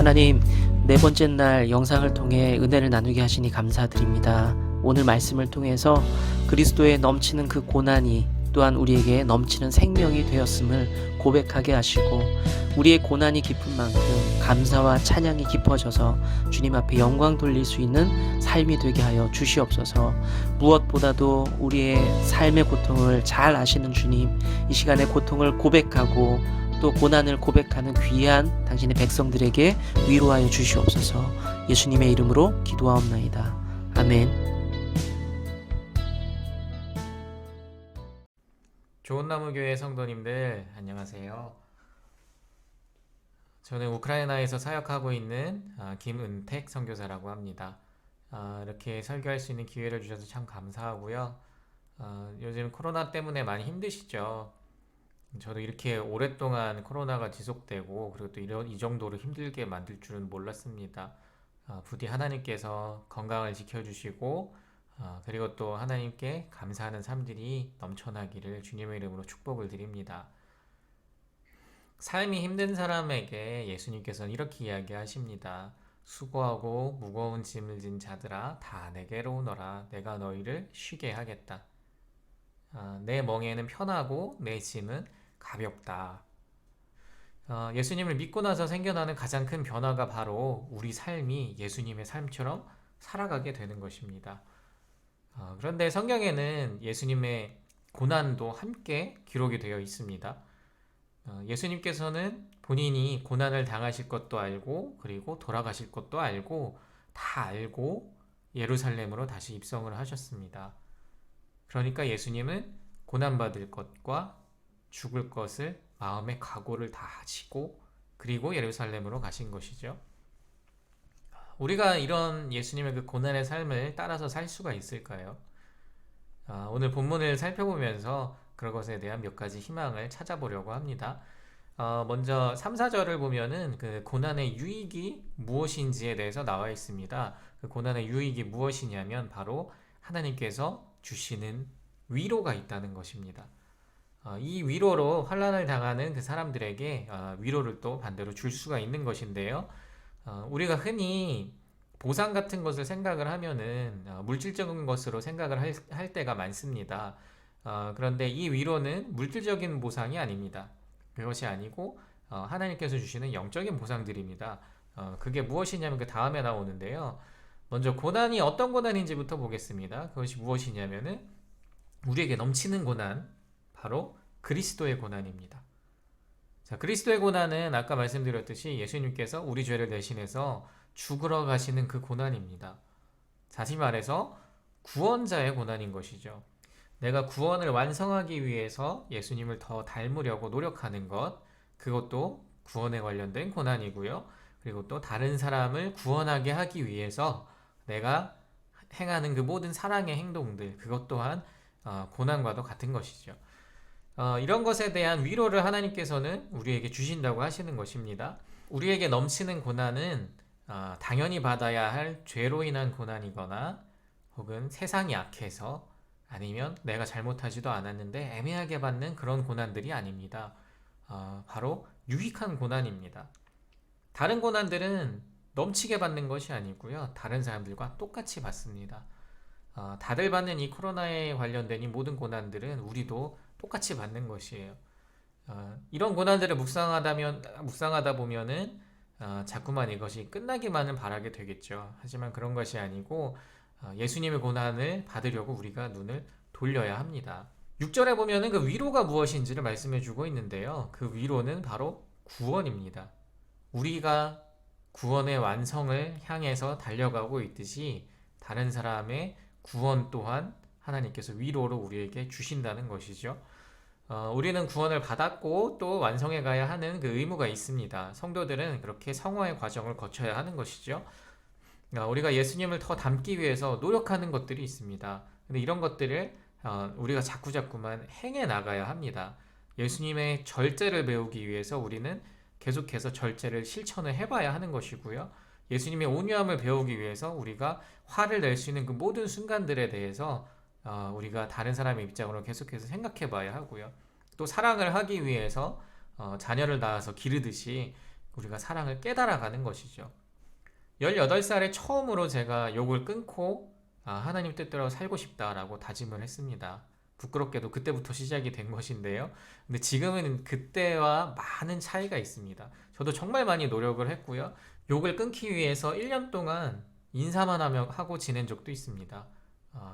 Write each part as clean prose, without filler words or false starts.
하나님, 네 번째 날 영상을 통해 은혜를 나누게 하시니 감사드립니다. 오늘 말씀을 통해서 그리스도의 넘치는 그 고난이 또한 우리에게 넘치는 생명이 되었음을 고백하게 하시고, 우리의 고난이 깊은 만큼 감사와 찬양이 깊어져서 주님 앞에 영광 돌릴 수 있는 삶이 되게 하여 주시옵소서. 무엇보다도 우리의 삶의 고통을 잘 아시는 주님, 이 시간에 고통을 고백하고 또 고난을 고백하는 귀한 당신의 백성들에게 위로하여 주시옵소서. 예수님의 이름으로 기도하옵나이다. 아멘. 좋은나무교회 성도님들 안녕하세요. 저는 우크라이나에서 사역하고 있는 김은택 선교사라고 합니다. 이렇게 설교할 수 있는 기회를 주셔서 참 감사하고요. 요즘 코로나 때문에 많이 힘드시죠? 저도 이렇게 오랫동안 코로나가 지속되고 그리고 또 이 정도로 힘들게 만들 줄은 몰랐습니다. 부디 하나님께서 건강을 지켜주시고 그리고 또 하나님께 감사하는 삶들이 넘쳐나기를 주님의 이름으로 축복을 드립니다. 삶이 힘든 사람에게 예수님께서는 이렇게 이야기하십니다. 수고하고 무거운 짐을 진 자들아 다 내게로 오너라. 내가 너희를 쉬게 하겠다. 내 멍에는 편하고 내 짐은 가볍다. 예수님을 믿고 나서 생겨나는 가장 큰 변화가 바로 우리 삶이 예수님의 삶처럼 살아가게 되는 것입니다. 그런데 성경에는 예수님의 고난도 함께 기록이 되어 있습니다. 예수님께서는 본인이 고난을 당하실 것도 알고 그리고 돌아가실 것도 알고 다 알고 예루살렘으로 다시 입성을 하셨습니다. 그러니까 예수님은 고난받을 것과 죽을 것을 마음의 각오를 다 하시고 그리고 예루살렘으로 가신 것이죠. 우리가 이런 예수님의 그 고난의 삶을 따라서 살 수가 있을까요? 오늘 본문을 살펴보면서 그런 것에 대한 몇 가지 희망을 찾아보려고 합니다. 먼저 3, 4절을 보면은 그 고난의 유익이 무엇인지에 대해서 나와 있습니다. 그 고난의 유익이 무엇이냐면 바로 하나님께서 주시는 위로가 있다는 것입니다. 이 위로로 환난을 당하는 그 사람들에게 위로를 또 반대로 줄 수가 있는 것인데요. 우리가 흔히 보상 같은 것을 생각을 하면은 물질적인 것으로 생각을 할 때가 많습니다. 그런데 이 위로는 물질적인 보상이 아닙니다. 그것이 아니고 하나님께서 주시는 영적인 보상들입니다. 그게 무엇이냐면 그 다음에 나오는데요. 먼저 고난이 어떤 고난인지부터 보겠습니다. 그것이 무엇이냐면은 우리에게 넘치는 고난, 바로 그리스도의 고난입니다. 자, 그리스도의 고난은 아까 말씀드렸듯이 예수님께서 우리 죄를 대신해서 죽으러 가시는 그 고난입니다. 다시 말해서 구원자의 고난인 것이죠. 내가 구원을 완성하기 위해서 예수님을 더 닮으려고 노력하는 것, 그것도 구원에 관련된 고난이고요. 그리고 또 다른 사람을 구원하게 하기 위해서 내가 행하는 그 모든 사랑의 행동들, 그것 또한 고난과도 같은 것이죠. 이런 것에 대한 위로를 하나님께서는 우리에게 주신다고 하시는 것입니다. 우리에게 넘치는 고난은 당연히 받아야 할 죄로 인한 고난이거나 혹은 세상이 악해서 아니면 내가 잘못하지도 않았는데 애매하게 받는 그런 고난들이 아닙니다. 바로 유익한 고난입니다. 다른 고난들은 넘치게 받는 것이 아니고요. 다른 사람들과 똑같이 받습니다. 다들 받는 이 코로나에 관련된 이 모든 고난들은 우리도 똑같이 받는 것이에요. 이런 고난들을 묵상하다 보면은 자꾸만 이것이 끝나기만을 바라게 되겠죠. 하지만 그런 것이 아니고 예수님의 고난을 받으려고 우리가 눈을 돌려야 합니다. 6절에 보면은 그 위로가 무엇인지를 말씀해 주고 있는데요. 그 위로는 바로 구원입니다. 우리가 구원의 완성을 향해서 달려가고 있듯이 다른 사람의 구원 또한 하나님께서 위로로 우리에게 주신다는 것이죠. 우리는 구원을 받았고 또 완성해 가야 하는 그 의무가 있습니다. 성도들은 그렇게 성화의 과정을 거쳐야 하는 것이죠. 우리가 예수님을 더 닮기 위해서 노력하는 것들이 있습니다. 근데 이런 것들을 우리가 자꾸만 행해 나가야 합니다. 예수님의 절제를 배우기 위해서 우리는 계속해서 절제를 실천을 해봐야 하는 것이고요. 예수님의 온유함을 배우기 위해서 우리가 화를 낼 수 있는 그 모든 순간들에 대해서 우리가 다른 사람의 입장으로 계속해서 생각해 봐야 하고요. 또 사랑을 하기 위해서 자녀를 낳아서 기르듯이 우리가 사랑을 깨달아가는 것이죠. 18살에 처음으로 제가 욕을 끊고 하나님 뜻대로 살고 싶다라고 다짐을 했습니다. 부끄럽게도 그때부터 시작이 된 것인데요. 근데 지금은 그때와 많은 차이가 있습니다. 저도 정말 많이 노력을 했고요. 욕을 끊기 위해서 1년 동안 인사만 하고 지낸 적도 있습니다.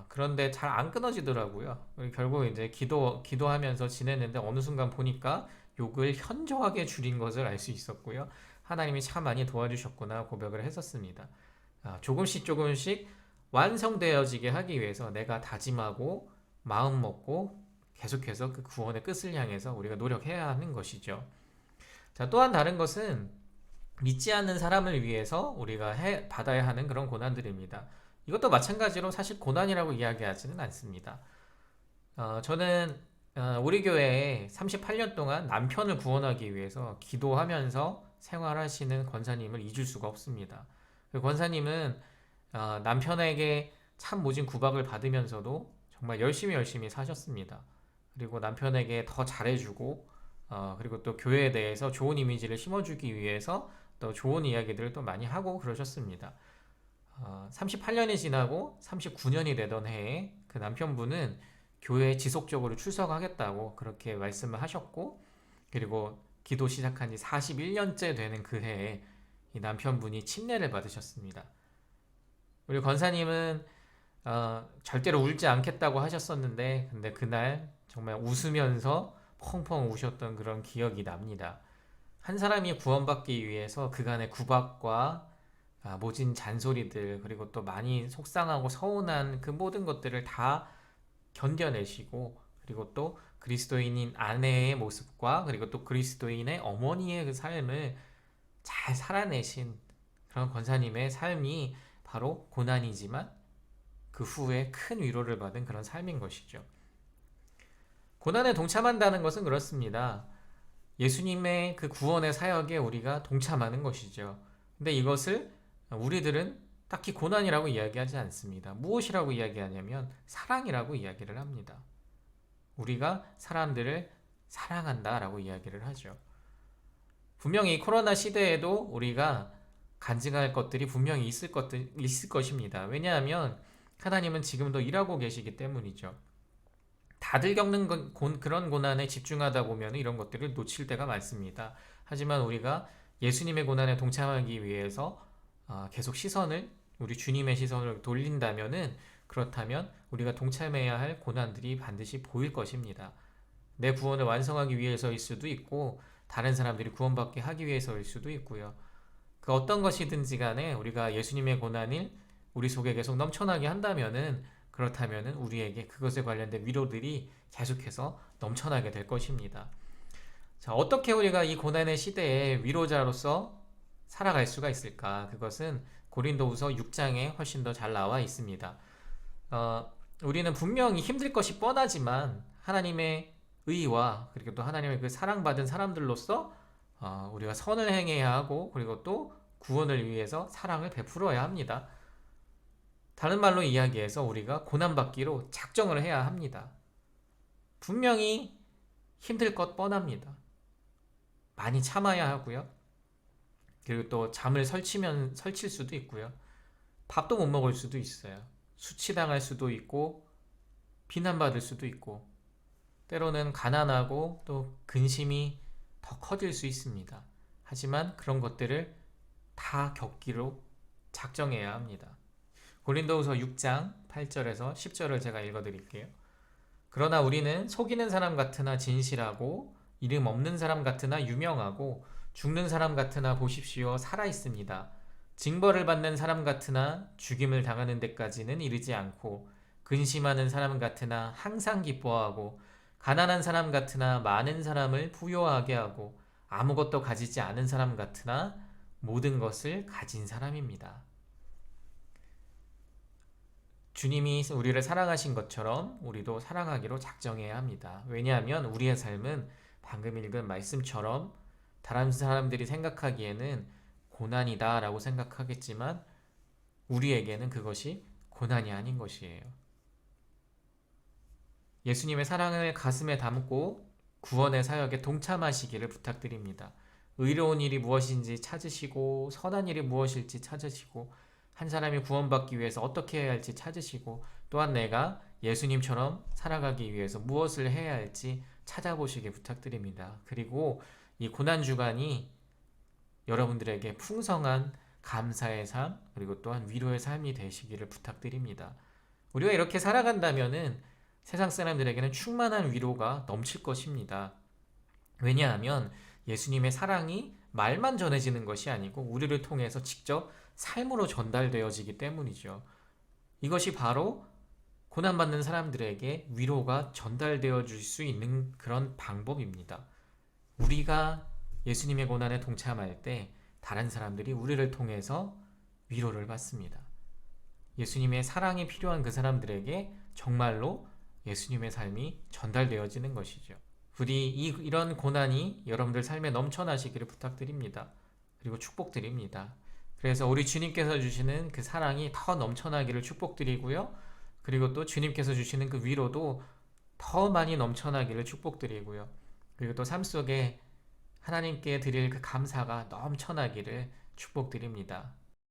그런데 잘 안 끊어지더라고요. 결국 이제 기도하면서 지냈는데 어느 순간 보니까 욕을 현저하게 줄인 것을 알 수 있었고요. 하나님이 참 많이 도와주셨구나 고백을 했었습니다. 조금씩 완성되어지게 하기 위해서 내가 다짐하고 마음 먹고 계속해서 그 구원의 끝을 향해서 우리가 노력해야 하는 것이죠. 자, 또한 다른 것은 믿지 않는 사람을 위해서 우리가 받아야 하는 그런 고난들입니다. 이것도 마찬가지로 사실 고난이라고 이야기하지는 않습니다. 저는 우리 교회에 38년 동안 남편을 구원하기 위해서 기도하면서 생활하시는 권사님을 잊을 수가 없습니다. 그 권사님은 남편에게 참 모진 구박을 받으면서도 정말 열심히 사셨습니다. 그리고 남편에게 더 잘해주고 그리고 또 교회에 대해서 좋은 이미지를 심어주기 위해서 또 좋은 이야기들을 또 많이 하고 그러셨습니다. 38년이 지나고 39년이 되던 해에 그 남편분은 교회에 지속적으로 출석하겠다고 그렇게 말씀을 하셨고, 그리고 기도 시작한 지 41년째 되는 그 해에 이 남편분이 침례를 받으셨습니다. 우리 권사님은 절대로 울지 않겠다고 하셨었는데, 근데 그날 정말 웃으면서 펑펑 우셨던 그런 기억이 납니다. 한 사람이 구원받기 위해서 그간의 구박과 모진 잔소리들, 그리고 또 많이 속상하고 서운한 그 모든 것들을 다 견뎌내시고, 그리고 또 그리스도인인 아내의 모습과 그리고 또 그리스도인의 어머니의 그 삶을 잘 살아내신 그런 권사님의 삶이 바로 고난이지만 그 후에 큰 위로를 받은 그런 삶인 것이죠. 고난에 동참한다는 것은 그렇습니다. 예수님의 그 구원의 사역에 우리가 동참하는 것이죠. 근데 이것을 우리들은 딱히 고난이라고 이야기하지 않습니다. 무엇이라고 이야기하냐면 사랑이라고 이야기를 합니다. 우리가 사람들을 사랑한다라고 이야기를 하죠. 분명히 이 코로나 시대에도 우리가 간증할 것들이 분명히 있을 것입니다. 왜냐하면 하나님은 지금도 일하고 계시기 때문이죠. 다들 겪는 그런 고난에 집중하다 보면 이런 것들을 놓칠 때가 많습니다. 하지만 우리가 예수님의 고난에 동참하기 위해서 계속 우리 주님의 시선을 돌린다면은, 그렇다면 우리가 동참해야 할 고난들이 반드시 보일 것입니다. 내 구원을 완성하기 위해서일 수도 있고, 다른 사람들이 구원받게 하기 위해서일 수도 있고요. 그 어떤 것이든지 간에 우리가 예수님의 고난을 우리 속에 계속 넘쳐나게 한다면은, 그렇다면은 우리에게 그것에 관련된 위로들이 계속해서 넘쳐나게 될 것입니다. 자, 어떻게 우리가 이 고난의 시대에 위로자로서 살아갈 수가 있을까? 그것은 고린도후서 6장에 훨씬 더 잘 나와 있습니다. 우리는 분명히 힘들 것이 뻔하지만 하나님의 의와 그리고 또 하나님의 그 사랑받은 사람들로서 우리가 선을 행해야 하고, 그리고 또 구원을 위해서 사랑을 베풀어야 합니다. 다른 말로 이야기해서 우리가 고난받기로 작정을 해야 합니다. 분명히 힘들 것 뻔합니다. 많이 참아야 하고요. 그리고 또 잠을 설칠 수도 있고요. 밥도 못 먹을 수도 있어요. 수치당할 수도 있고, 비난받을 수도 있고, 때로는 가난하고 또 근심이 더 커질 수 있습니다. 하지만 그런 것들을 다 겪기로 작정해야 합니다. 고린도후서 6장 8절에서 10절을 제가 읽어드릴게요. 그러나 우리는 속이는 사람 같으나 진실하고, 이름 없는 사람 같으나 유명하고, 죽는 사람 같으나 보십시오 살아있습니다. 징벌을 받는 사람 같으나 죽임을 당하는 데까지는 이르지 않고, 근심하는 사람 같으나 항상 기뻐하고, 가난한 사람 같으나 많은 사람을 부요하게 하고, 아무것도 가지지 않은 사람 같으나 모든 것을 가진 사람입니다. 주님이 우리를 사랑하신 것처럼 우리도 사랑하기로 작정해야 합니다. 왜냐하면 우리의 삶은 방금 읽은 말씀처럼 다른 사람들이 생각하기에는 고난이다 라고 생각하겠지만, 우리에게는 그것이 고난이 아닌 것이에요. 예수님의 사랑을 가슴에 담고 구원의 사역에 동참하시기를 부탁드립니다. 의로운 일이 무엇인지 찾으시고 선한 일이 무엇일지 찾으시고 한 사람이 구원받기 위해서 어떻게 해야 할지 찾으시고 또한 내가 예수님처럼 살아가기 위해서 무엇을 해야 할지 찾아보시길 부탁드립니다. 그리고 이 고난주간이 여러분들에게 풍성한 감사의 삶 그리고 또한 위로의 삶이 되시기를 부탁드립니다. 우리가 이렇게 살아간다면은 세상 사람들에게는 충만한 위로가 넘칠 것입니다. 왜냐하면 예수님의 사랑이 말만 전해지는 것이 아니고 우리를 통해서 직접 삶으로 전달되어지기 때문이죠. 이것이 바로 고난받는 사람들에게 위로가 전달되어 줄 수 있는 그런 방법입니다. 우리가 예수님의 고난에 동참할 때 다른 사람들이 우리를 통해서 위로를 받습니다. 예수님의 사랑이 필요한 그 사람들에게 정말로 예수님의 삶이 전달되어지는 것이죠. 부디 이런 고난이 여러분들 삶에 넘쳐나시기를 부탁드립니다. 그리고 축복드립니다. 그래서 우리 주님께서 주시는 그 사랑이 더 넘쳐나기를 축복드리고요. 그리고 또 주님께서 주시는 그 위로도 더 많이 넘쳐나기를 축복드리고요. 그리고 또 삶 속에 하나님께 드릴 그 감사가 넘쳐나기를 축복드립니다.